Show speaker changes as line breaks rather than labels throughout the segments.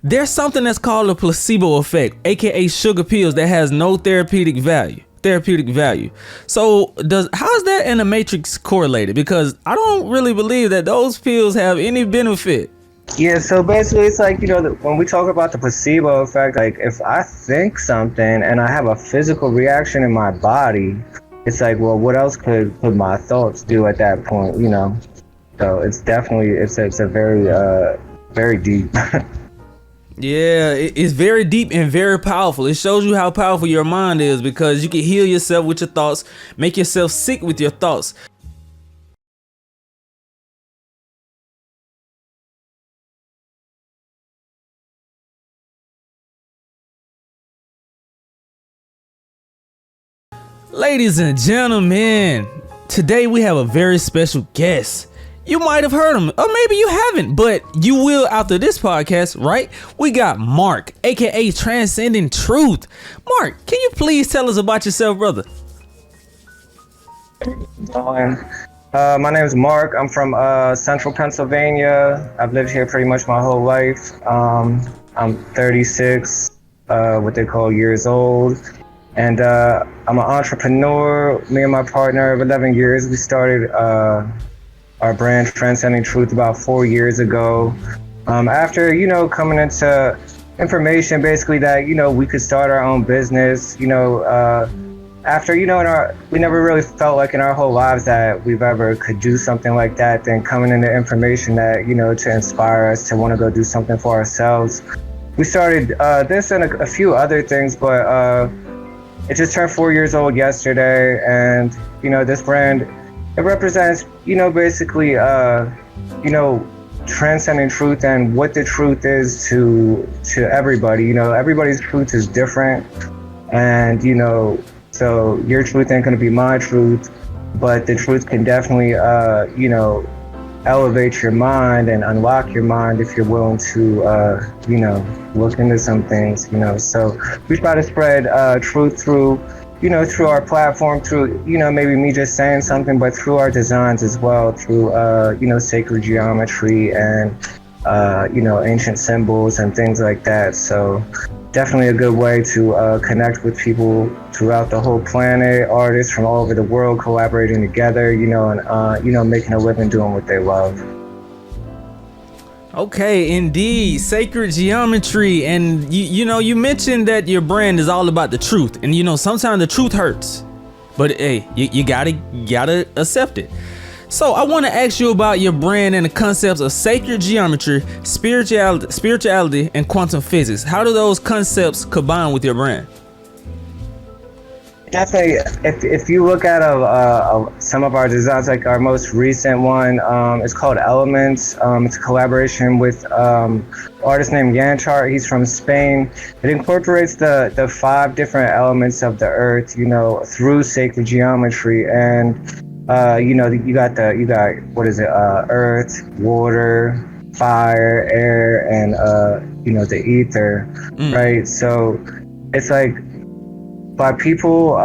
there's something that's called a placebo effect, aka sugar pills, that has no therapeutic value. So how is that and the matrix correlated? Because I don't really believe that those pills have any benefit.
Yeah, so basically it's like, when we talk about the placebo effect, like if I think something and I have a physical reaction in my body, it's like, well, what else could my thoughts do at that point, So it's definitely, it's a very deep.
Yeah, it's very deep and very powerful. It shows you how powerful your mind is, because you can heal yourself with your thoughts, make yourself sick with your thoughts. Ladies and gentlemen, today we have a very special guest. You might have heard him, or maybe you haven't, but you will after this podcast, right? We got Mark, aka TranscendingTruth. Mark, can you please tell us about yourself, brother?
My name is Mark. I'm from Central Pennsylvania. I've lived here pretty much my whole life. I'm 36, what they call years old. And I'm an entrepreneur. Me and my partner of 11 years, we started our brand TranscendingTruth about 4 years ago. After, coming into information basically that, we could start our own business, after, we never really felt like in our whole lives that we've ever could do something like that, then coming into information that, to inspire us to want to go do something for ourselves. We started this and a few other things, but it just turned 4 years old yesterday. And, this brand, it represents, basically, transcending truth and what the truth is to everybody. Everybody's truth is different, and so your truth ain't gonna be my truth, but the truth can definitely, elevate your mind and unlock your mind if you're willing to, look into some things. So we try to spread truth through our platform, through, maybe me just saying something, but through our designs as well, through, sacred geometry and, ancient symbols and things like that. So definitely a good way to connect with people throughout the whole planet, artists from all over the world collaborating together, and, making a living doing what they love.
Okay, indeed, sacred geometry. And you mentioned that your brand is all about the truth, and sometimes the truth hurts, but hey, you gotta accept it. So I want to ask you about your brand and the concepts of sacred geometry, spirituality, and quantum physics. How do those concepts combine with your brand?
Definitely, if you look at some of our designs, like our most recent one, it's called Elements. It's a collaboration with artist named Yanchar. He's from Spain. It incorporates the 5 different elements of the earth, through sacred geometry. And you got earth, water, fire, air, and the ether, right? So it's like, by people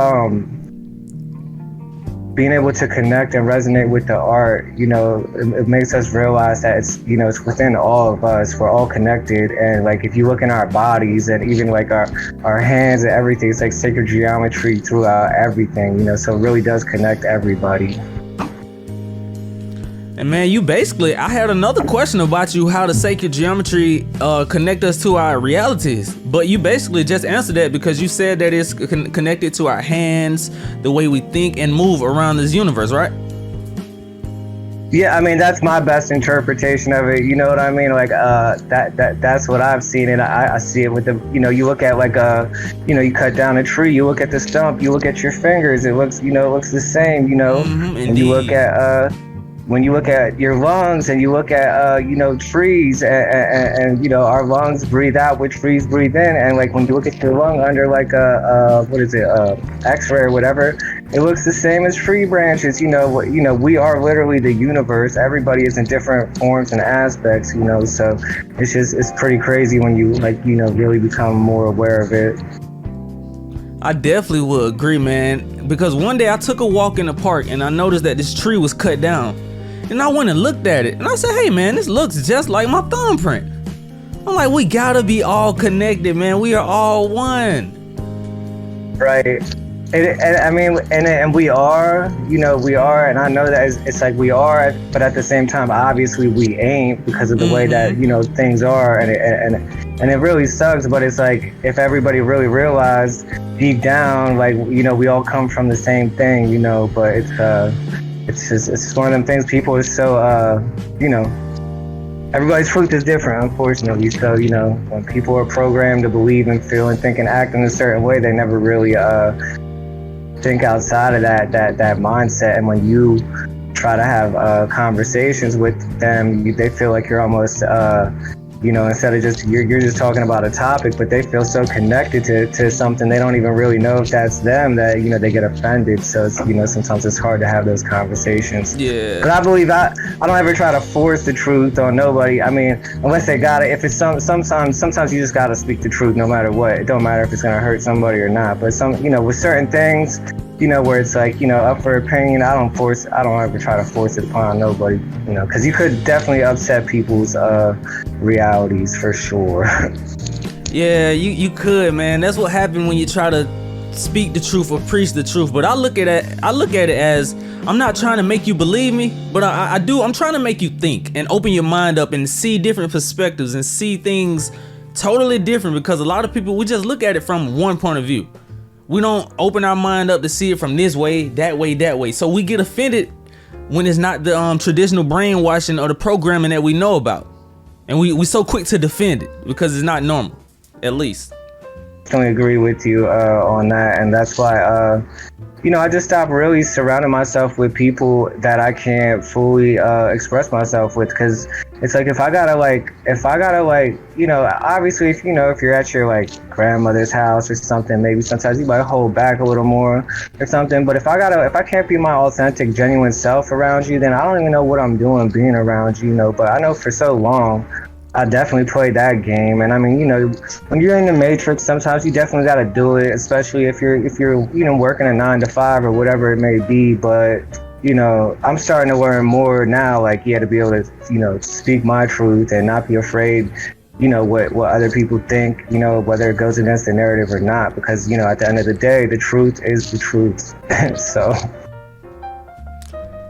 being able to connect and resonate with the art, it makes us realize that it's within all of us. We're all connected, and like if you look in our bodies and even like our hands and everything, it's like sacred geometry throughout everything, so it really does connect everybody.
And man, I had another question about you, how the sacred geometry connect us to our realities, but you basically just answered that, because you said that it's connected to our hands, the way we think and move around this universe, right?
Yeah, I mean, that's my best interpretation of it. You know what I mean? Like that's what I've seen, and I see it with the, you look at like you cut down a tree, you look at the stump, you look at your fingers, it looks the same, and you look at when you look at your lungs and you look at trees and our lungs breathe out what trees breathe in, and like when you look at your lung under like X-ray or whatever, it looks the same as tree branches. We are literally the universe. Everybody is in different forms and aspects, so it's pretty crazy when you really become more aware of it.
I definitely would agree, man, because one day I took a walk in the park and I noticed that this tree was cut down. And I went and looked at it, and I said, hey man, this looks just like my thumbprint. I'm like, we gotta be all connected, man. We are all one.
Right. And I mean, and we are, we are, and I know that it's like we are, but at the same time, obviously we ain't, because of the way that, things are, and it really sucks, but it's like, if everybody really realized deep down, like, we all come from the same thing, but it's one of them things. People are so, everybody's truth is different, unfortunately. So, when people are programmed to believe and feel and think and act in a certain way, they never really think outside of that mindset. And when you try to have conversations with them, they feel like you're almost instead of just you're just talking about a topic, but they feel so connected to something, they don't even really know if that's them, that they get offended. So it's, sometimes it's hard to have those conversations.
Yeah.
But I believe I don't ever try to force the truth on nobody. I mean, unless they got it. If it's sometimes you just gotta speak the truth no matter what. It don't matter if it's gonna hurt somebody or not. But with certain things, where it's like, up for opinion, I don't ever try to force it upon nobody, because you could definitely upset people's realities for sure.
Yeah, you could, man. That's what happened when you try to speak the truth or preach the truth. But I look at it as, I'm not trying to make you believe me, but I'm trying to make you think and open your mind up and see different perspectives and see things totally different, because a lot of people, we just look at it from one point of view. We don't open our mind up to see it from this way, that way, that way. So we get offended when it's not the traditional brainwashing or the programming that we know about. And we so quick to defend it because it's not normal, at least.
Definitely agree with you on that. And that's why, I just stopped really surrounding myself with people that I can't fully express myself with, because it's like, if I gotta obviously, if you're at your grandmother's house or something, maybe sometimes you might hold back a little more or something. But if I can't be my authentic, genuine self around you, then I don't even know what I'm doing being around you, But I know for so long, I definitely played that game. And I mean, when you're in the matrix, sometimes you definitely got to do it, especially if you're working a 9 to 5 or whatever it may be. But I'm starting to learn more now, to be able to speak my truth and not be afraid what other people think, whether it goes against the narrative or not, because at the end of the day, the truth is the truth. So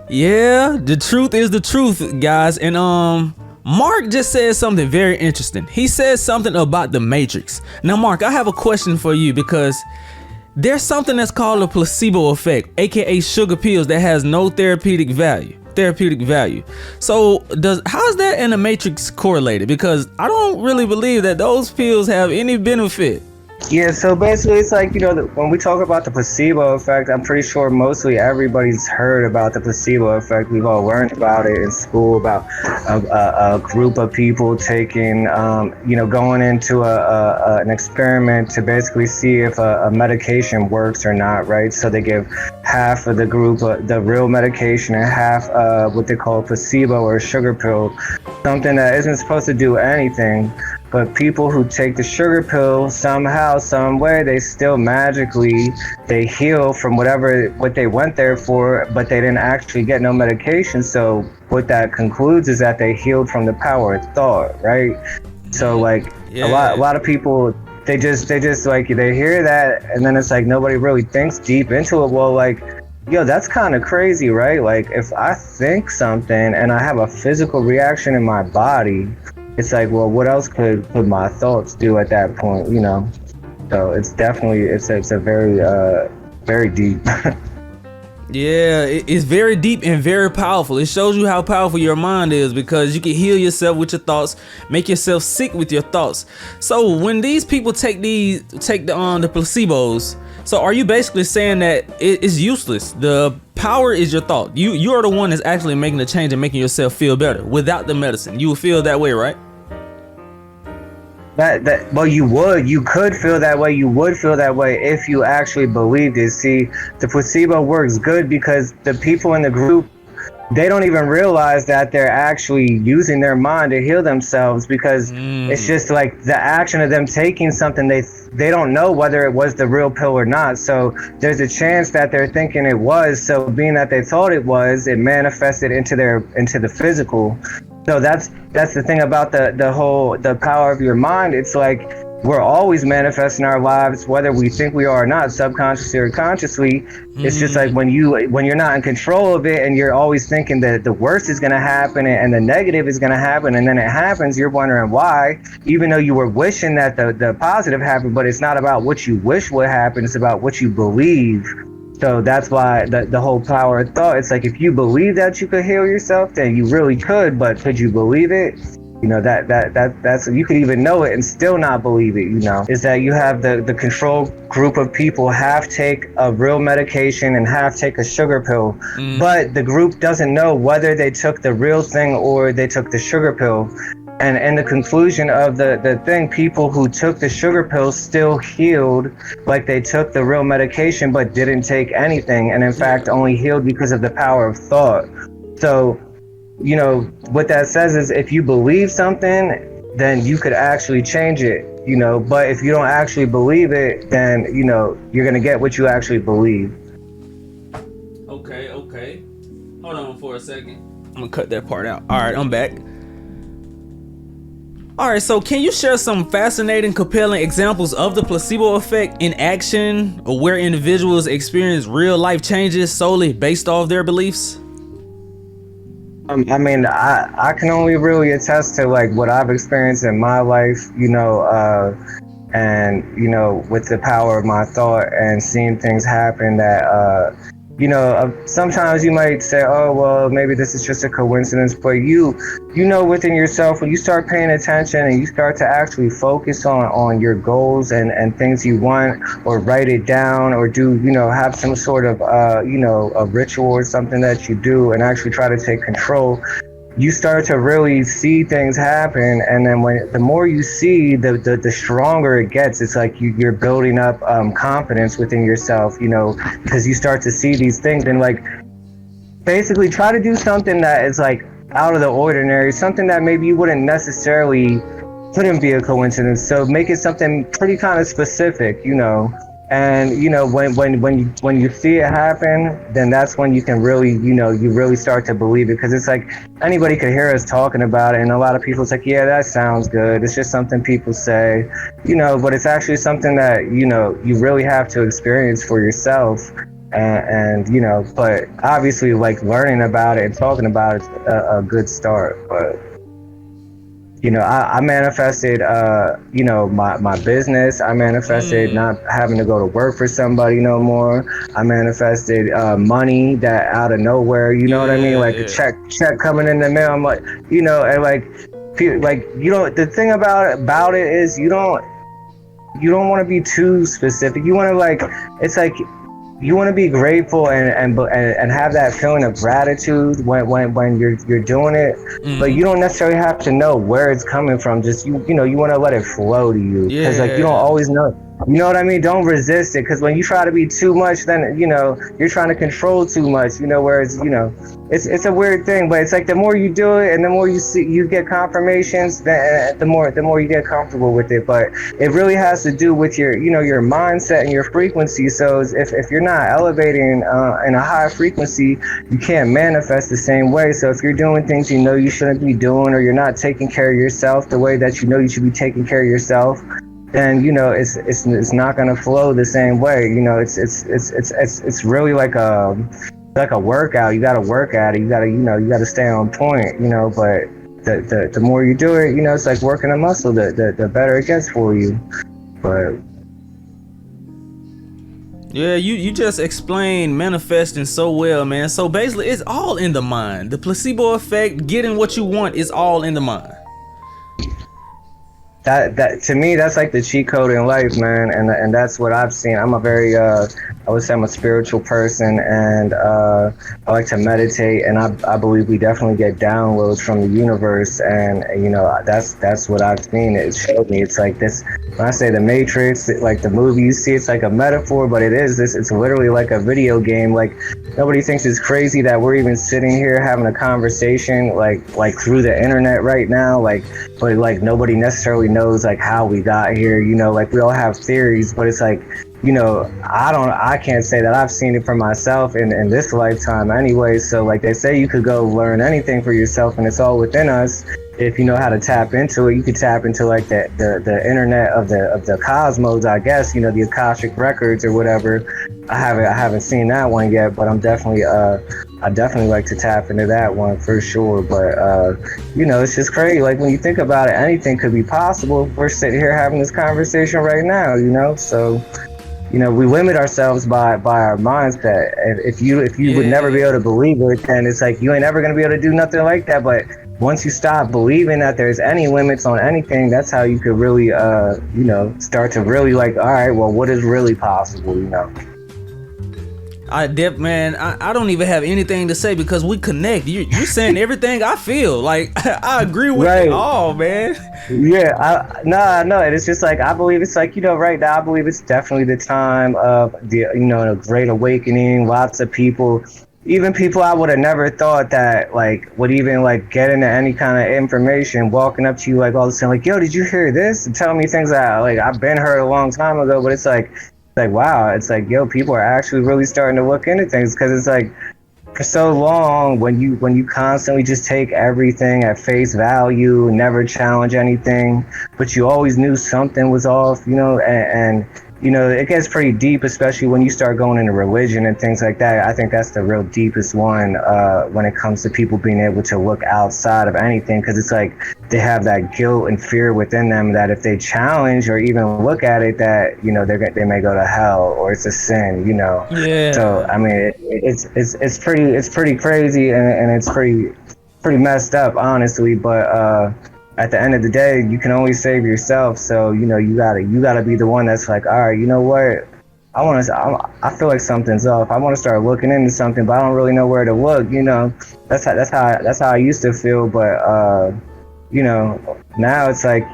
yeah,
the truth is the truth, guys. And Mark just said something very interesting. He said something about the Matrix. Now, Mark, I have a question for you, because there's something that's called a placebo effect, aka sugar pills, that has no therapeutic value. So how is that and the Matrix correlated? Because I don't really believe that those pills have any benefit.
Yeah, so basically it's like, when we talk about the placebo effect, I'm pretty sure mostly everybody's heard about the placebo effect. We've all learned about it in school, about a group of people taking, going into an experiment to basically see if a medication works or not, right? So they give half of the group the real medication and half what they call placebo or a sugar pill, something that isn't supposed to do anything. But people who take the sugar pill, somehow, some way, they still they heal from what they went there for, but they didn't actually get no medication. So what that concludes is that they healed from the power of thought, right? So a lot of people, they just they hear that, and then it's like nobody really thinks deep into it. Well, that's kind of crazy, right? If I think something and I have a physical reaction in my body, it's like, well, what else could my thoughts do at that point, So it's definitely, it's a very, very deep.
Yeah, it's very deep and very powerful. It shows you how powerful your mind is, because you can heal yourself with your thoughts, make yourself sick with your thoughts. So when these people take the placebos, so are you basically saying that it's useless? The power is your thought. You are the one that's actually making the change and making yourself feel better. Without the medicine, you will feel that way, right?
Well, you could feel that way. You would feel that way if you actually believed it. See, the placebo works good because the people in the group, they don't even realize that they're actually using their mind to heal themselves, because it's just like the action of them taking something, they don't know whether it was the real pill or not. So there's a chance that they're thinking it was. So being that they thought it was, it manifested into the physical. So that's the thing about the power of your mind. It's like we're always manifesting our lives, whether we think we are or not, subconsciously or consciously. It's just like when you're not in control of it, and you're always thinking that the worst is going to happen and the negative is going to happen, and then it happens. You're wondering why, even though you were wishing that the positive happened. But it's not about what you wish would happen; it's about what you believe. So that's why the whole power of thought. It's like if you believe that you could heal yourself, then you really could. But could you believe it? You know, that's you could even know it and still not believe it. You know, is that you have the control group of people half take a real medication and half take a sugar pill, but the group doesn't know whether they took the real thing or they took the sugar pill. And in the conclusion of the thing, people who took the sugar pill still healed like they took the real medication but didn't take anything, and in fact only healed because of the power of thought. So, you know, what that says is if you believe something, then you could actually change it, you know, but if you don't actually believe it, then, you know, you're going to get what you actually believe.
Okay. Hold on for a second. I'm going to cut that part out. All right, I'm back. All right, so can you share some fascinating, compelling examples of the placebo effect in action, or where individuals experience real life changes solely based off their beliefs?
I mean, I can only really attest to like what I've experienced in my life, you know, and, you know, with the power of my thought and seeing things happen that, you know, sometimes you might say, oh, well, maybe this is just a coincidence, but you know within yourself, when you start paying attention and you start to actually focus on your goals and things you want, or write it down, or do, you know, have some sort of, you know, a ritual or something that you do and actually try to take control, you start to really see things happen. And then the more you see, the stronger it gets. It's like you're building up confidence within yourself, you know, because you start to see these things, and like basically try to do something that is like out of the ordinary, something that maybe you wouldn't necessarily, couldn't be a coincidence. So make it something pretty kind of specific, you know. And, you know, when you see it happen, then that's when you can really, you know, you really start to believe it. Because it's like anybody could hear us talking about it, and a lot of people, it's like, yeah, that sounds good. It's just something people say, you know, but it's actually something that, you know, you really have to experience for yourself. And you know, but obviously, like, learning about it and talking about it's a good start. But you know, I manifested, you know, my business. I manifested not having to go to work for somebody no more. I manifested money that out of nowhere, you know what I mean? Like a check coming in the mail. I'm like, you know, and like you know, the thing about it is you don't want to be too specific. You want to, like, it's like you want to be grateful and have that feeling of gratitude when you're doing it, but you don't necessarily have to know where it's coming from. Just you know, you want to let it flow to you, because like you don't always know. You know what I mean? Don't resist it, because when you try to be too much, then, you know, you're trying to control too much, you know, whereas, you know, it's a weird thing, but it's like the more you do it and the more you get confirmations, then the more you get comfortable with it. But it really has to do with your, you know, your mindset and your frequency. So if you're not elevating in a high frequency, you can't manifest the same way. So if you're doing things you know you shouldn't be doing, or you're not taking care of yourself the way that you know you should be taking care of yourself, then, you know, it's not gonna flow the same way. You know, it's really like a workout. You gotta work at it. You gotta stay on point. You know, but the more you do it, you know, it's like working a muscle. The better it gets for you. But
yeah, you just explained manifesting so well, man. So basically, it's all in the mind. The placebo effect, getting what you want, is all in the mind.
That to me, that's like the cheat code in life, man, and that's what I've seen. I'm a very I would say I'm a spiritual person, and I like to meditate, and I believe we definitely get downloads from the universe, and you know, that's what I've seen. It showed me. It's like this, when I say the Matrix, like the movie you see, it's like a metaphor, but it is this. It's literally like a video game. Like, nobody thinks it's crazy that we're even sitting here having a conversation like through the internet right now, like, but like nobody necessarily knows like how we got here, you know, like we all have theories, but it's like I can't say that I've seen it for myself in this lifetime anyway. So like they say, you could go learn anything for yourself, and it's all within us. If you know how to tap into it, you could tap into like the internet of the cosmos, I guess, the Akashic records or whatever. I haven't seen that one yet, but I definitely like to tap into that one for sure. But it's just crazy. Like when you think about it, anything could be possible. We're sitting here having this conversation right now, so we limit ourselves by our mindset. If you would never be able to believe it, then it's like you ain't ever gonna be able to do nothing like that. But once you stop believing that there's any limits on anything, that's how you could really start to really like, all right, well, what is really possible,
I don't even have anything to say because we connect. You're saying everything I feel. Like I agree with it all, man.
Yeah, no, it's just like I believe it's like right now I believe it's definitely the time of the a great awakening. Lots of people, even people I would have never thought that like would even like get into any kind of information, walking up to you like all of a sudden like, yo, did you hear this? And tell me things that like I've been heard a long time ago, but it's like wow, it's like, yo, people are actually really starting to look into things, because it's like for so long when you constantly just take everything at face value, never challenge anything, but you always knew something was off, and it gets pretty deep, especially when you start going into religion and things like that. I think that's the real deepest one when it comes to people being able to look outside of anything, because it's like they have that guilt and fear within them that if they challenge or even look at it, that they may go to hell or it's a sin.
Yeah.
So I mean, it's pretty crazy, and it's pretty messed up, honestly. But at the end of the day, you can only save yourself. So you gotta be the one that's like, all right, you know what? I feel like something's off. I want to start looking into something, but I don't really know where to look. That's how I used to feel. But now it's like,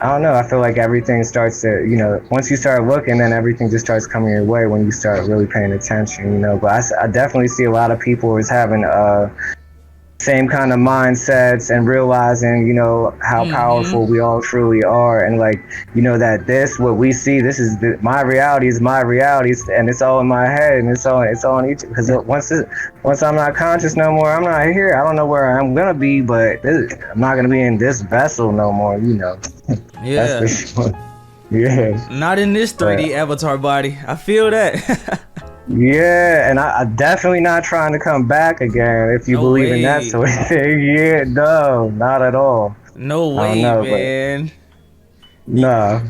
I don't know. I feel like everything starts to, once you start looking, then everything just starts coming your way when you start really paying attention. But I definitely see a lot of people is having same kind of mindsets and realizing, how powerful we all truly are, and like, that what we see, this is my reality is my reality, and it's all in my head, and it's all in each. Because once I'm not conscious no more, I'm not here. I don't know where I'm gonna be, but I'm not gonna be in this vessel no more.
Yeah.
That's for sure. Yeah.
Not in this 3D avatar body. I feel that.
Yeah, and I definitely not trying to come back again, if you believe in that sort of thing. Yeah, no, not at all.
No way, man.
No.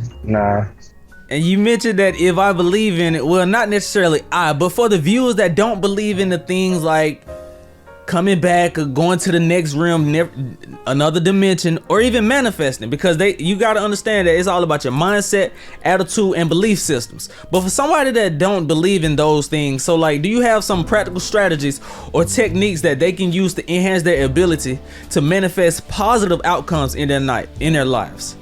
And you mentioned that if I believe in it, well, not necessarily but for the viewers that don't believe in the things like coming back or going to the next realm, another dimension, or even manifesting, because you got to understand that it's all about your mindset, attitude, and belief systems. But for somebody that don't believe in those things, so like, do you have some practical strategies or techniques that they can use to enhance their ability to manifest positive outcomes in their lives?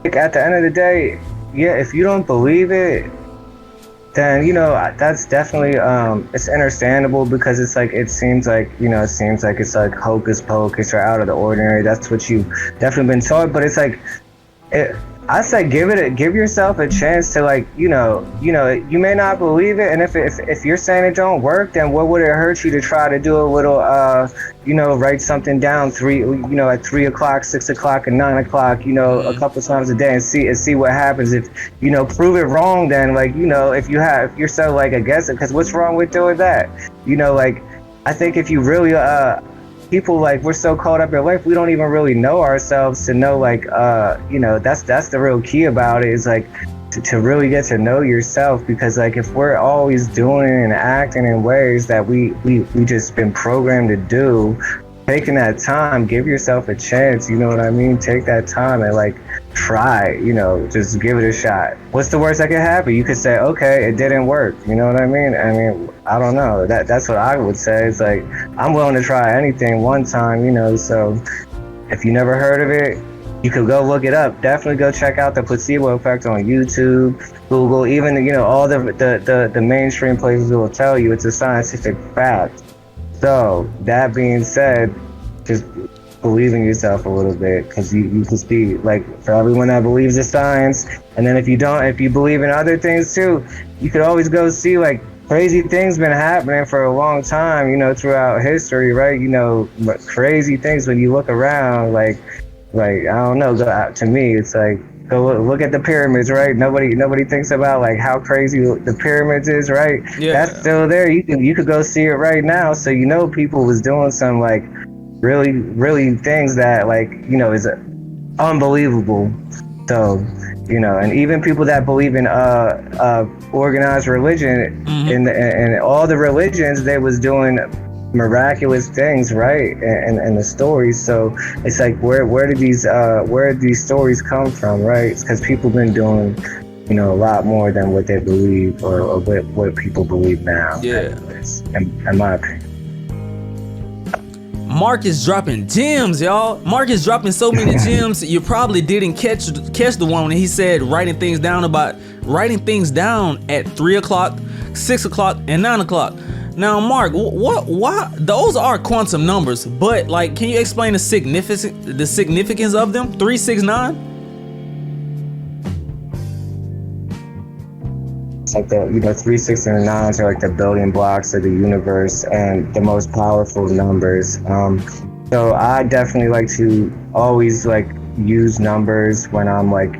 At the end of the day, yeah, if you don't believe it, then that's definitely it's understandable, because it's like it seems like it's like hocus pocus or out of the ordinary. That's what you've definitely been taught. But it's like I say give yourself a chance to, like, you may not believe it, and if you're saying it don't work, then what would it hurt you to try to do a little write something down at 3 o'clock, 6 o'clock, and 9 o'clock, a couple times a day, and see what happens. If prove it wrong, then like if you're so like against it, because what's wrong with doing that? Like, I think if you really people, like, we're so caught up in life, we don't even really know ourselves to know, like, that's the real key about it, is like to really get to know yourself. Because like if we're always doing and acting in ways that we just been programmed to do, taking that time, give yourself a chance, you know what I mean? Take that time and like try, just give it a shot. What's the worst that could happen? You could say, okay, it didn't work, you know what I mean? I don't know. That's what I would say. It's like, I'm willing to try anything one time, so if you never heard of it, you could go look it up. Definitely go check out the placebo effect on YouTube, Google, even all the mainstream places will tell you it's a scientific fact. So that being said, just believe in yourself a little bit, because you can see, like, for everyone that believes in science, and then if you don't, if you believe in other things too, you could always go see, like, crazy things been happening for a long time, you know, throughout history, right? You know, but crazy things when you look around, like I don't know, to me, it's like, go look at the pyramids, right? Nobody thinks about, like, how crazy the pyramids is, right?
Yeah.
That's still there. You could go see it right now. So, you know, people was doing some, like, really things that, like, you know, is unbelievable. So, you know, and even people that believe in organized religion, in all the religions, they was doing miraculous things, right? And the stories. So it's like, where did these stories come from, right? It's because people been doing, you know, a lot more than what they believe, or what people believe now.
Yeah.
In my opinion.
Mark is dropping gems, y'all. Mark is dropping so many gems. You probably didn't catch the one when he said writing things down at 3 o'clock, 6 o'clock, and 9 o'clock. Now, Mark, why those are quantum numbers, but, like, can you explain the significance of them? 369?
It's like the, you know, 3, 6, and 9s are like the building blocks of the universe and the most powerful numbers. So I definitely like to always, like, use numbers when I'm, like,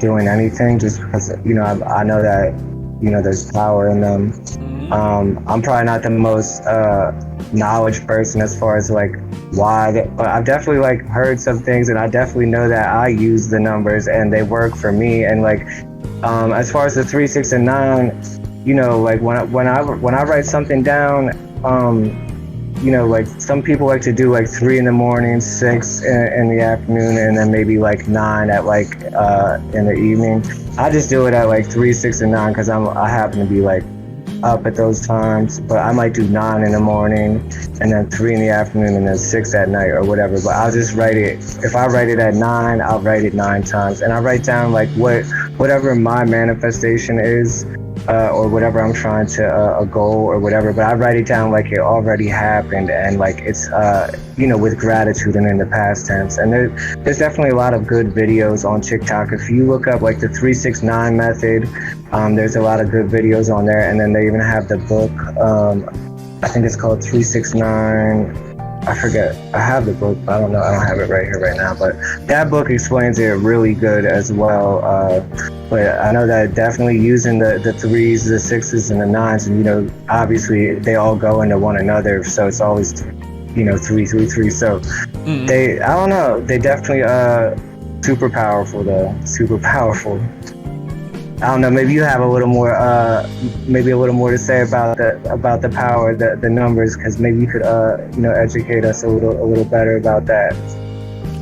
doing anything, just because, you know, I know that, you know, there's power in them. I'm probably not the most knowledge person as far as, like, why, but I've definitely, like, heard some things, and I definitely know that I use the numbers and they work for me. And, like, as far as the 3, 6, and 9, you know, like, when I write something down, you know, like, some people like to do, like, 3 in the morning, 6 in the afternoon, and then maybe, like, 9 at, like, in the evening. I just do it at, like, 3, 6, and 9 because I happen to be, like, up at those times. But I might do 9 in the morning, and then 3 in the afternoon, and then 6 at night, or whatever. But I'll just write it. If I write it at 9, I'll write it 9 times, and I write down, like, whatever my manifestation is, or whatever I'm trying to, a goal or whatever. But I write it down like it already happened, and, like, it's you know, with gratitude and in the past tense. And there's definitely a lot of good videos on TikTok. If you look up, like, the 369 method, there's a lot of good videos on there. And then they even have the book, I think it's called 369. I forget. I have the book, but I don't have it right here right now. But that book explains it really good as well. But I know that definitely using the 3s, the 6s, and the 9s, and, you know, obviously they all go into one another. So it's always, you know, 3, 3, 3. So I don't know. They definitely super powerful though. Super powerful. I don't know. Maybe you have a little more to say about the power, the numbers, because maybe you could, you know, educate us a little better about that.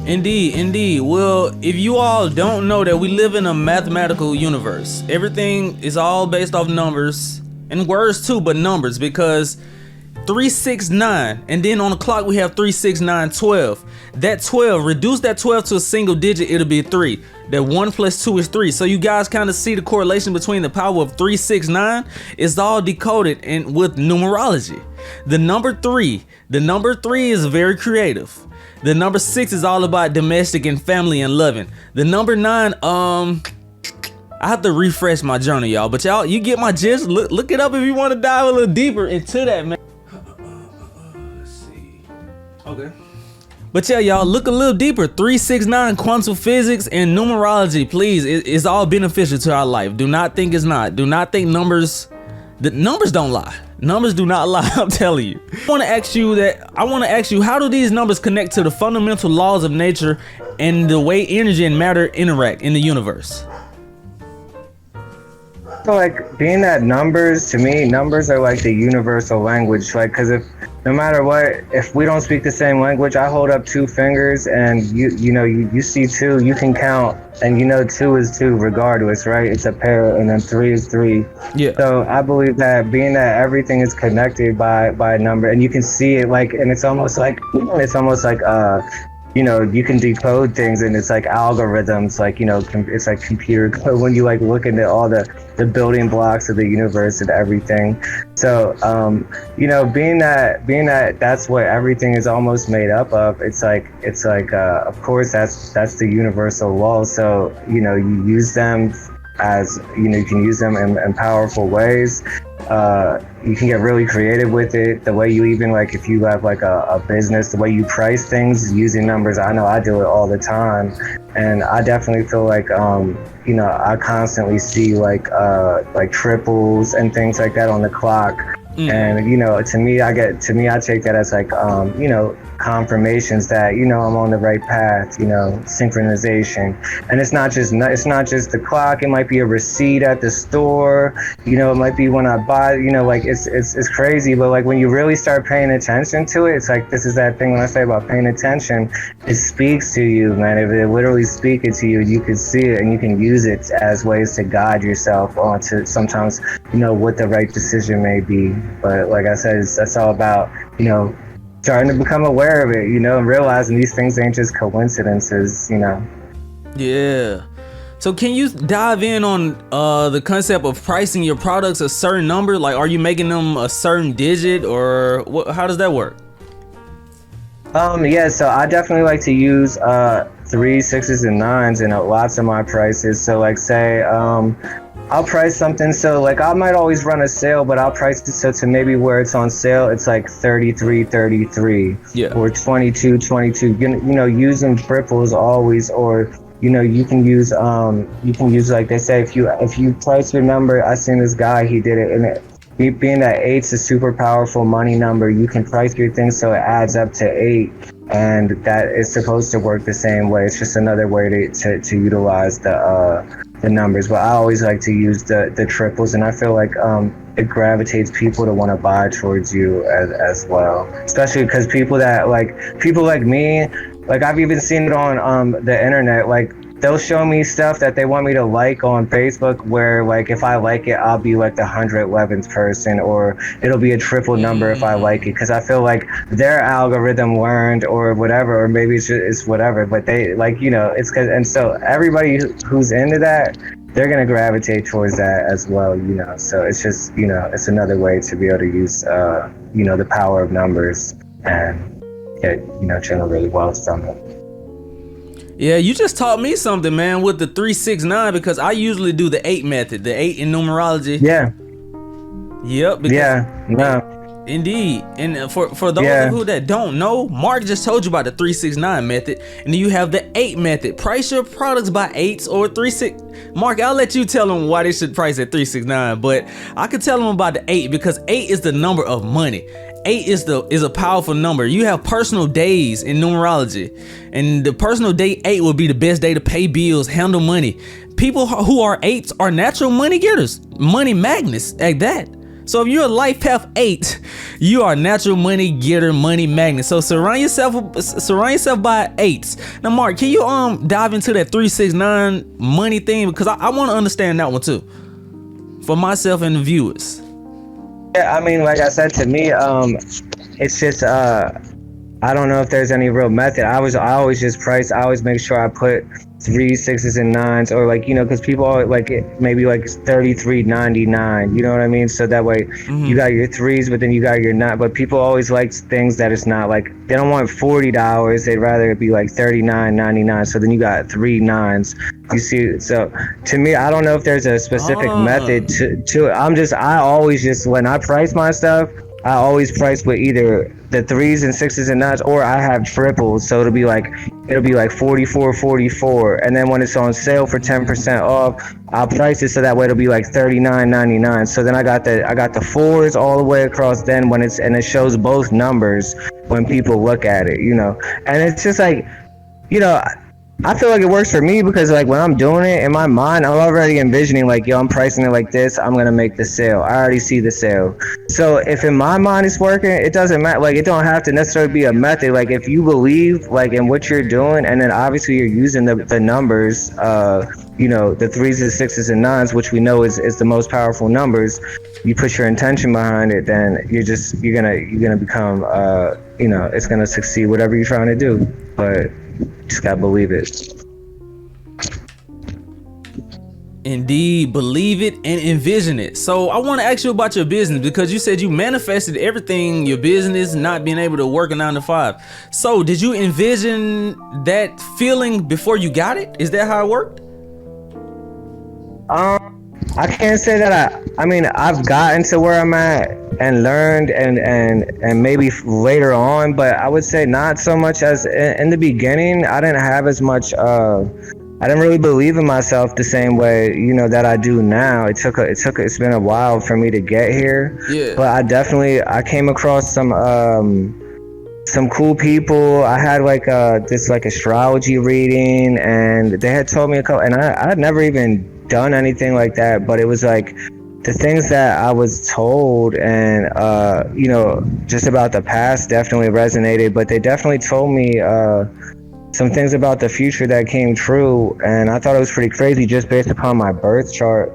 Indeed. Well, if you all don't know that we live in a mathematical universe, everything is all based off numbers and words too, but numbers, because 369, and then on the clock we have 3, 6, 9, 12. That 12, reduce that 12 to a single digit, it'll be 3. That 1 plus 2 is 3. So you guys kind of see the correlation between the power of 3, 6, 9. It's all decoded and with numerology. The number 3 is very creative. The number 6 is all about domestic and family and loving. The number 9, I have to refresh my journal, y'all. But y'all, you get my gist. Look it up if you want to dive a little deeper into that, man. Let's see. Okay. But yeah, y'all, look a little deeper. 369, quantum physics and numerology, please. It's all beneficial to our life. Do not think it's not. Do not think numbers. The numbers don't lie. Numbers do not lie. I'm telling you. I want to ask you, how do these numbers connect to the fundamental laws of nature and the way energy and matter interact in the universe?
So, like, being that numbers, to me, numbers are like the universal language. Like, because no matter what, if we don't speak the same language, I hold up 2 fingers and you see 2, you can count, and you know 2 is 2 regardless, right? It's a pair, and then 3 is 3.
Yeah.
So I believe that being that everything is connected by a number, and you can see it, like, and it's almost like you can decode things, and it's like algorithms, like, it's like computer code when you like look into all the building blocks of the universe and everything. So, being that that's what everything is almost made up of, it's like, of course, that's the universal law. So, you use them as, you can use them in powerful ways. You can get really creative with it. The way you even, like, if you have like a business, the way you price things using numbers, I know I do it all the time. And I definitely feel like, I constantly see like triples and things like that on the clock. And, to me, I take that as like, confirmations that, I'm on the right path, synchronization. And it's not just the clock. It might be a receipt at the store, it might be when I buy, like it's crazy. But like when you really start paying attention to it, it's like, this is that thing when I say about paying attention, it speaks to you, man. If it literally speaking to you, you can see it and you can use it as ways to guide yourself onto sometimes, what the right decision may be. But like I said, that's all about, starting to become aware of it, and realizing these things ain't just coincidences,
Yeah. So can you dive in on the concept of pricing your products a certain number? Like, are you making them a certain digit, or how does that work?
Yeah, so I definitely like to use 3s, 6s, and 9s in lots of my prices. So like, say, I'll price something, so like I might always run a sale, but I'll price it so to maybe where it's on sale, it's like 33,
yeah,
or 22. Using triples always, or you can use like they say, if you price your number. I seen this guy, he did it, and being that 8's a super powerful money number, you can price your thing so it adds up to 8, and that is supposed to work the same way. It's just another way to utilize the numbers. But I always like to use the triples, and I feel like it gravitates people to want to buy towards you as well, especially because people like me, like I've even seen it on the internet, like they'll show me stuff that they want me to like on Facebook, where like if I like it, I'll be like the 111th person, or it'll be a triple number if I like it, because I feel like their algorithm learned or whatever, or maybe it's whatever, but they like, it's because, and so everybody who's into that, they're gonna gravitate towards that as well, so it's just, it's another way to be able to use the power of numbers and get generate really well from it.
Yeah, you just taught me something, man, with the 3, 6, 9, because I usually do the 8 method, the 8 in numerology.
Yeah.
Yep.
Yeah. No.
Indeed. And for those of you that don't know, Mark just told you about the 3, 6, 9 method, and then you have the 8 method. Price your products by 8s or 3, 6. Mark, I'll let you tell them why they should price at 3, 6, 9, but I could tell them about the 8 because 8 is the number of money. 8 is a powerful number. You have personal days in numerology, and the personal day 8 will be the best day to pay bills, handle money. People who are 8s are natural money getters, money magnets at that. So if you're a life path 8, you are a natural money getter, money magnet. So surround yourself by 8s. Now, Mark, can you dive into that 3, 6, 9 money thing, because I want to understand that one too, for myself and the viewers.
Yeah, I mean, like I said, to me, it's just I don't know if there's any real method. I always just price. I always make sure I put 3s, 6s, and 9s, or like, because people always like it, maybe like $33.99. You know what I mean? So that way you got your 3s, but then you got your 9. But people always like things that it's not like, they don't want $40. They'd rather it be like $39.99. So then you got 3 9s. You see, so to me, I don't know if there's a specific method to it. I always just, when I price my stuff, I always price with either the 3s and 6s and 9s, or I have triples, so it'll be like $44.44, and then when it's on sale for 10% off, I'll price it so that way it'll be like $39.99. So then I got the 4s all the way across. Then when it shows both numbers when people look at it, and it's just like, I feel like it works for me because like when I'm doing it in my mind, I'm already envisioning like, yo, I'm pricing it like this, I'm gonna make the sale. I already see the sale. So if in my mind it's working, it doesn't matter. Like, it don't have to necessarily be a method. Like, if you believe like in what you're doing, and then obviously you're using the numbers, the 3s and 6s and 9s, which we know is the most powerful numbers. You put your intention behind it, then you're gonna become, it's gonna succeed whatever you're trying to do. But Just gotta believe it.
Indeed, believe it and envision it. So I want to ask you about your business, because you said you manifested everything, your business, not being able to work a 9 to 5. So did you envision that feeling before you got it? Is that how it worked?
I can't say that I mean, I've gotten to where I'm at and learned and maybe later on, but I would say not so much as in the beginning. I didn't have as much, I didn't really believe in myself the same way, you know, that I do now. It's been a while for me to get here.
Yeah.
But I came across some cool people. I had like this like astrology reading, and they had told me and I had never even done anything like that, but it was like the things that I was told and you know, just about the past definitely resonated, but they definitely told me some things about the future that came true, and I thought it was pretty crazy just based upon my birth chart.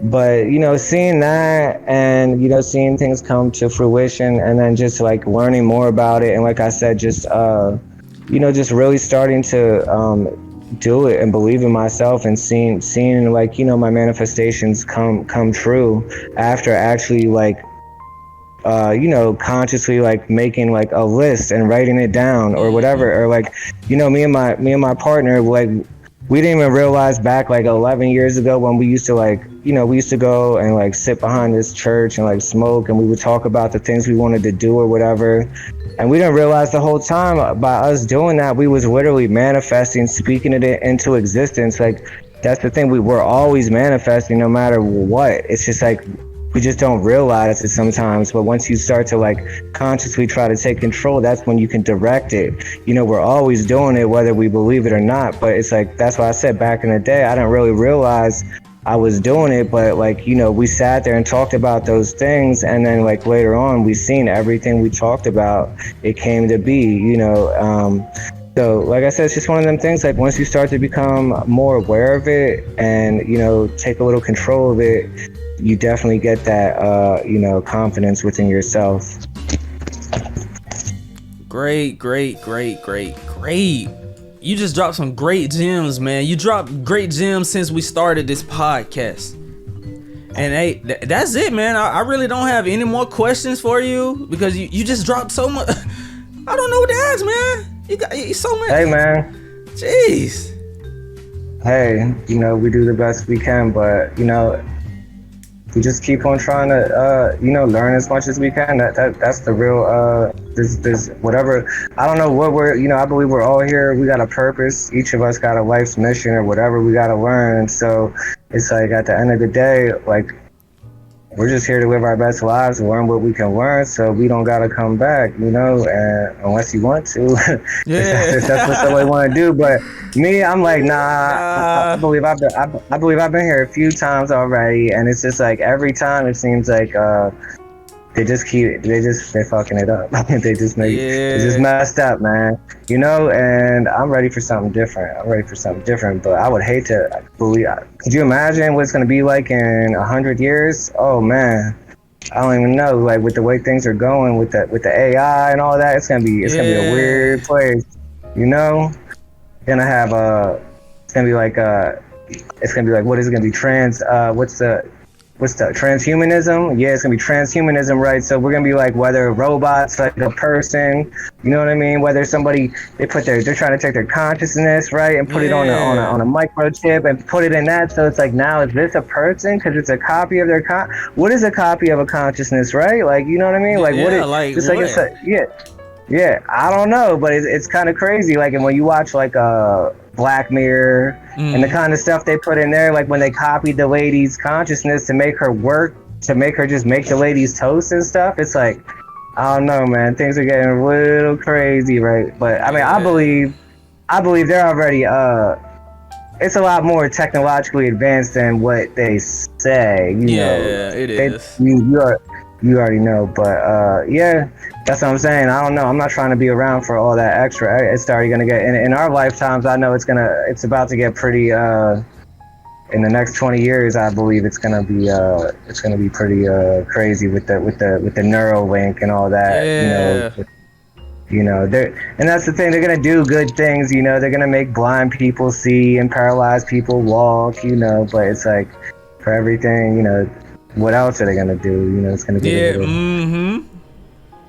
But you know, seeing that and you know, seeing things come to fruition, and then just like learning more about it, and like I said, just you know, just really starting to do it and believe in myself, and seeing like, you know, my manifestations come true after actually like you know, consciously like making like a list and writing it down or whatever. Or like, you know, me and my partner, like, we didn't even realize back like 11 years ago when we used to like, you know, we used to go and like sit behind this church and like smoke, and we would talk about the things we wanted to do or whatever. And we didn't realize the whole time by us doing that, we was literally manifesting, speaking it into existence. Like, that's the thing, we were always manifesting no matter what. It's just like, we just don't realize it sometimes. But once you start to like consciously try to take control, that's when you can direct it. You know, we're always doing it whether we believe it or not. But it's like, that's why I said back in the day, I didn't really realize I was doing it. But like, you know, we sat there and talked about those things, and then like later on we seen everything we talked about, it came to be, you know. So like I said, it's just one of them things, like once you start to become more aware of it and, you know, take a little control of it, you definitely get that, you know, confidence within yourself.
Great. You just dropped some great gems, man. You dropped great gems since we started this podcast. And hey, that's it, man. I really don't have any more questions for you, because you just dropped so much. I don't know what to ask, man. You got so many.
Hey, man.
Jeez.
Hey, you know, we do the best we can, but, you know, we just keep on trying to, you know, learn as much as we can. That's the real, this whatever. I don't know what we're, you know, I believe we're all here. We got a purpose. Each of us got a life's mission or whatever we got to learn. So it's like, at the end of the day, like, we're just here to live our best lives and learn what we can learn, so we don't gotta come back, you know, and unless you want to. If that's what somebody want to do. But me, I'm like, nah. I believe I've been here a few times already, and it's just like every time it seems like they're fucking it up. They just messed up, man. You know, and I'm ready for something different. But I would hate to believe. Could you imagine what it's gonna be like in 100 years? Oh man, I don't even know. Like with the way things are going with the AI and all that, it's gonna be a weird place. You know, gonna have it's gonna be like what is it gonna be what's the transhumanism? Yeah, it's gonna be transhumanism, right? So we're gonna be like, whether robots, like a person, you know what I mean? Whether somebody, they're trying to take their consciousness, right, and put it on a microchip and put it in that. So it's like, now is this a person? Because it's a copy of their what is a copy of a consciousness, right? Like, you know what I mean? Like, yeah, I don't know, but it's kind of crazy. Like, and when you watch like Black Mirror and the kind of stuff they put in there, like when they copied the lady's consciousness to make her work, to make her just make the lady's toast and stuff, it's like, I don't know, man, things are getting a little crazy, right? But I mean, I believe they're already it's a lot more technologically advanced than what they say, you know.
It is.
You already know, but yeah, that's what I'm saying. I don't know. I'm not trying to be around for all that extra. It's already gonna get in our lifetimes. I know it's about to get pretty. In the next 20 years, I believe it's gonna be pretty crazy with the Neuralink and all that.
Yeah.
You know, You know, and that's the thing. They're gonna do good things. You know, they're gonna make blind people see and paralyzed people walk. You know, but it's like for everything. You know, what else are they gonna do? You know, it's gonna be a little.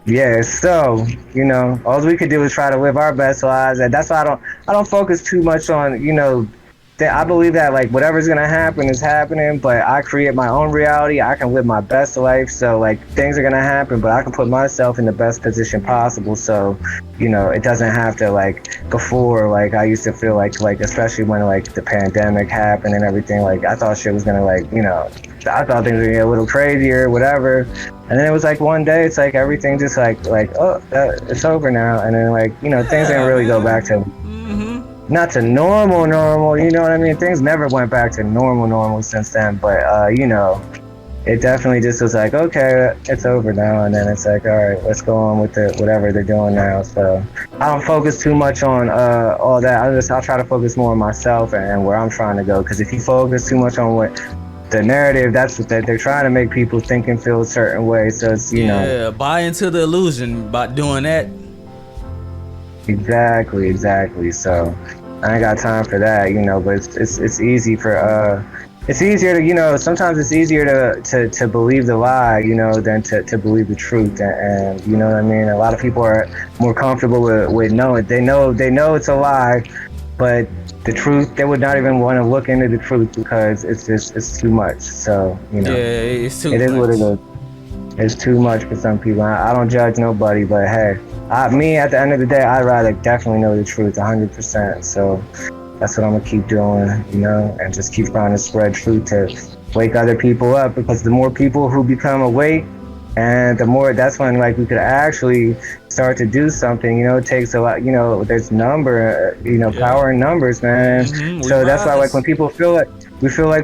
Yeah, so you know, all we could do is try to live our best lives, and that's why I don't focus too much on, you know, that I believe that like whatever's gonna happen is happening, but I create my own reality. I can live my best life, so like things are gonna happen, but I can put myself in the best position possible. So, you know, it doesn't have to like before. Like I used to feel like especially when like the pandemic happened and everything. Like I thought shit was gonna like, you know, I thought things were gonna get a little crazier, whatever. And then it was like one day, it's like everything just like oh, it's over now. And then like, you know, things didn't really go back to not to normal, you know what I mean? Things never went back to normal since then. But you know, it definitely just was like, okay, it's over now. And then it's like, all right, let's go on with whatever they're doing now. So I don't focus too much on all that. I'll try to focus more on myself and where I'm trying to go. Because if you focus too much on what the narrative, that's what they're trying to make people think and feel a certain way. So it's, you know.
Yeah, buy into the illusion by doing that.
Exactly. So I ain't got time for that, you know, but it's easy for, it's easier to, you know, sometimes it's easier to believe the lie, you know, than to believe the truth. And you know what I mean? A lot of people are more comfortable with knowing, they know it's a lie, but the truth, they would not even want to look into the truth because it's too much. So, you know,
it's too much.
It is what it is. It's too much for some people. I don't judge nobody, but hey, me at the end of the day, I'd rather definitely know the truth 100%. So that's what I'm gonna keep doing, you know, and just keep trying to spread truth to wake other people up, because the more people who become awake, and the more, that's when like we could actually start to do something. You know, it takes a lot, you know, there's power in numbers, man. So that's why like when people feel like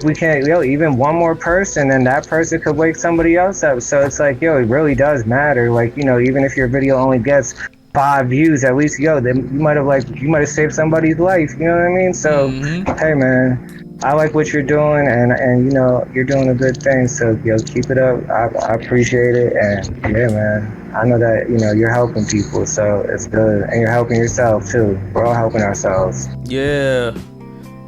we can't, even one more person, and that person could wake somebody else up. So it's like, it really does matter. Like, you know, even if your video only gets 5 views, at least, you might have saved somebody's life. You know what I mean? So, hey, man, I like what you're doing, and you know, you're doing a good thing. So, keep it up. I appreciate it, and yeah, man, I know that, you know, you're helping people, so it's good, and you're helping yourself too. We're all helping ourselves.
Yeah.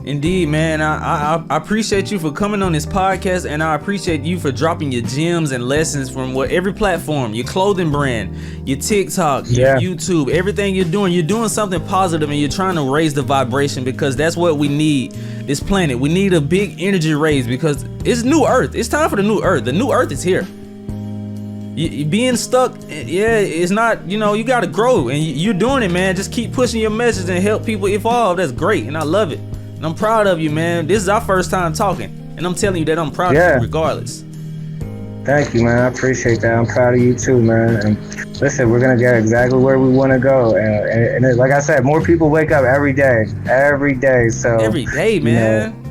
Indeed, man. I appreciate you for coming on this podcast, and I appreciate you for dropping your gems and lessons from every platform, your clothing brand, your TikTok, your YouTube, everything you're doing something positive, and you're trying to raise the vibration, because that's what we need. This planet, we need a big energy raise, because it's new earth. It's time for the new earth. The new earth is here. Being stuck, it's not, you know, you got to grow, and you're doing it, man. Just keep pushing your message and help people evolve. That's great, and I love it. And I'm proud of you, man. This is our first time talking, and I'm telling you that I'm proud of you regardless.
Thank you, man. I appreciate that. I'm proud of you too, man. And listen, we're gonna get exactly where we want to go. And like I said, more people wake up every day. So
every day, man.
You know,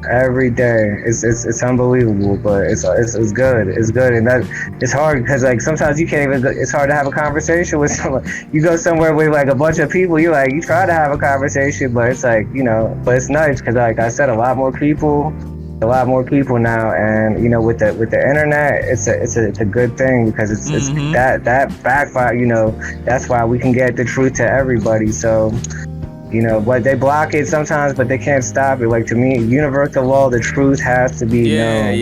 every day, it's unbelievable, but it's good. It's good, and that it's hard because like sometimes you can't even. It's hard to have a conversation with someone. You go somewhere with like a bunch of people. You try to have a conversation, but it's like, you know. But it's nice because like I said, a lot more people now, and you know, with the internet, it's a good thing, because it's that backfire. You know, that's why we can get the truth to everybody. So. You know, but they block it sometimes, but they can't stop it. Like, to me, universal law, the truth has to be known.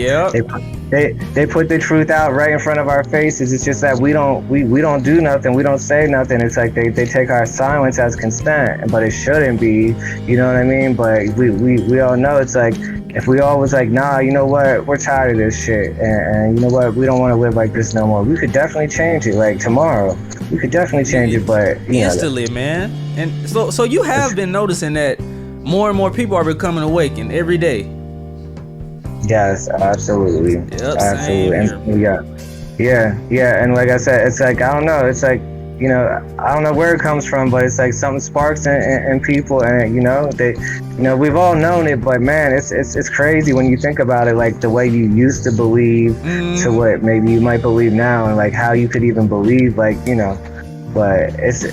They put the truth out right in front of our faces. It's just that we don't do nothing. We don't say nothing. It's like they take our silence as consent, but it shouldn't be. You know what I mean? But we all know, it's like, if we all was like, nah, you know what, we're tired of this shit, and you know what, we don't want to live like this no more, we could definitely change it. Like tomorrow, we could definitely change it, but
instantly, man. And so you have been noticing that more and more people are becoming awakened every day.
Yes, absolutely.
Yep,
absolutely. And yeah. And like I said, it's like, I don't know. It's like, you know, I don't know where it comes from, but it's like something sparks in people, and you know, we've all known it, but man, it's crazy when you think about it, like the way you used to believe to what maybe you might believe now, and like how you could even believe, like, you know. But it's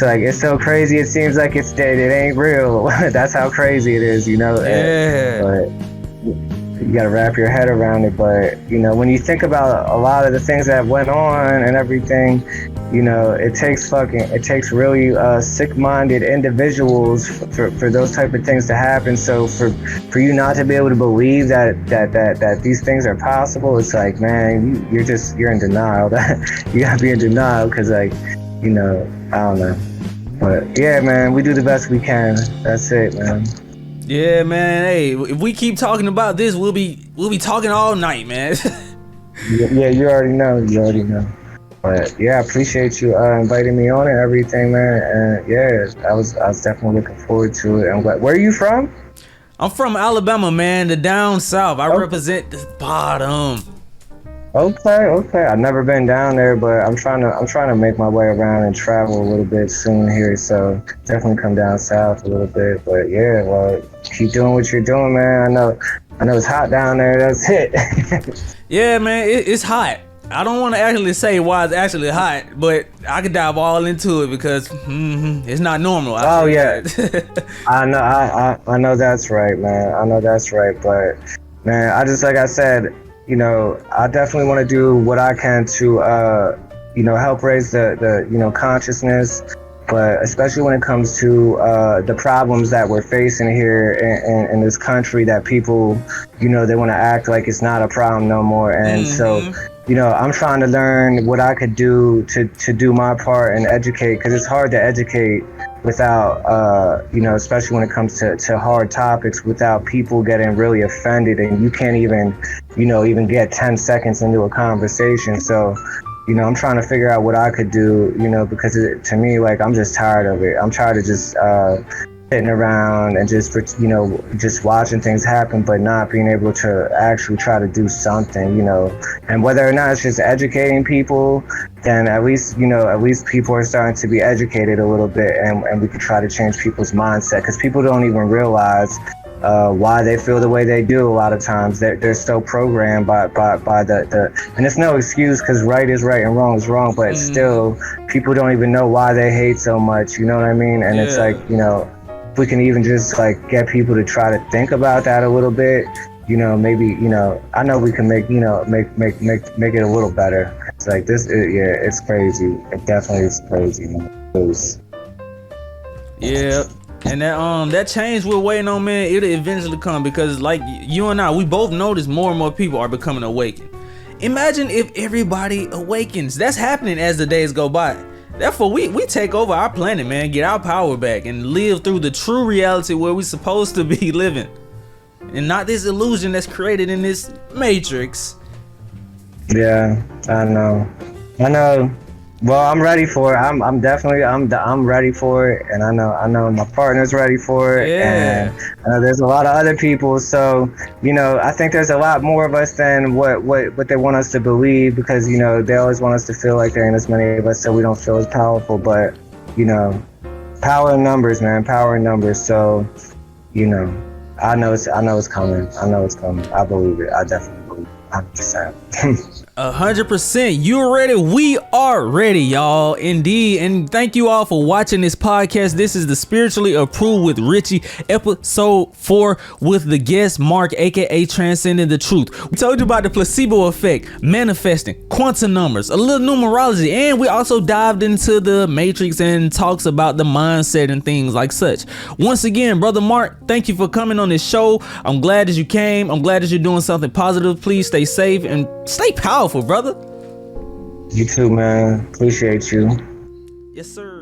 like, it's so crazy. It seems like it's dead. It ain't real. That's how crazy it is, you know.
Yeah.
you gotta wrap your head around it. But you know, when you think about a lot of the things that went on and everything, you know, it takes really sick-minded individuals for those type of things to happen. So for you not to be able to believe that these things are possible, it's like, man, you're in denial. You gotta be in denial, because, like, you know, I don't know. But yeah, man, we do the best we can. That's it, man.
Yeah, man. Hey, if we keep talking about this, we'll be talking all night, man.
Yeah, you already know. But yeah, I appreciate you inviting me on and everything, man. And yeah, I was definitely looking forward to it. And where are you from?
I'm from Alabama, man, the down south. I represent the bottom.
Okay. I've never been down there, but I'm trying to make my way around and travel a little bit soon here. So definitely come down south a little bit. But yeah, well, keep doing what you're doing, man. I know it's hot down there. That's it.
Yeah, man, it's hot. I don't want to actually say why it's actually hot, but I could dive all into it because it's not normal.
Oh yeah, I know that's right, man. I know that's right, but man, like I said, you know, I definitely want to do what I can to, you know, help raise the you know, consciousness, but especially when it comes to the problems that we're facing here in this country, that people, you know, they want to act like it's not a problem no more. And so, you know, I'm trying to learn what I could do to do my part and educate, because it's hard to educate without, you know, especially when it comes to hard topics, without people getting really offended, and you can't even, you know, even get 10 seconds into a conversation. So, you know, I'm trying to figure out what I could do, you know, because to me, like, I'm just tired of it. I'm tired of just sitting around and just, you know, just watching things happen, but not being able to actually try to do something, you know. And whether or not it's just educating people, then at least, you know, people are starting to be educated a little bit, and we can try to change people's mindset, because people don't even realize why they feel the way they do. A lot of times they're so programmed by the and it's no excuse, because right is right and wrong is wrong, but still people don't even know why they hate so much, you know what I mean? And it's like, you know, if we can even just like get people to try to think about that a little bit, you know, maybe, you know, I know we can make, you know, make it a little better. It's like this, it's crazy. It definitely is crazy, man.
Yeah. And that change we're waiting on, man, it'll eventually come, because like you and I, we both notice more and more people are becoming awakened. Imagine if everybody awakens. That's happening as the days go by. Therefore, we take over our planet, man, get our power back, and live through the true reality where we're supposed to be living, and not this illusion that's created in this matrix.
Yeah, I know. Well, I'm ready for it. I'm definitely ready for it, and I know my partner's ready for it,
Yeah.
and I know there's a lot of other people. So, you know, I think there's a lot more of us than what they want us to believe, because, you know, they always want us to feel like there ain't as many of us, so we don't feel as powerful. But, you know, power in numbers, man, power in numbers. So, you know, I know it's coming. I believe it. I definitely believe it. 100%.
100%. You ready? We are ready, y'all. Indeed. And thank you all for watching this podcast. This is the Spiritually Approved with Richy, episode 4, with the guest Mark, aka Transcending the Truth. We told you about the placebo effect, manifesting, quantum numbers, a little numerology, and we also dived into the matrix and talks about the mindset and things like such. Once again, brother Mark, thank you for coming on this show. I'm glad that you came. I'm glad that you're doing something positive. Please stay safe and stay powerful, brother.
You too, man. Appreciate you.
Yes, sir.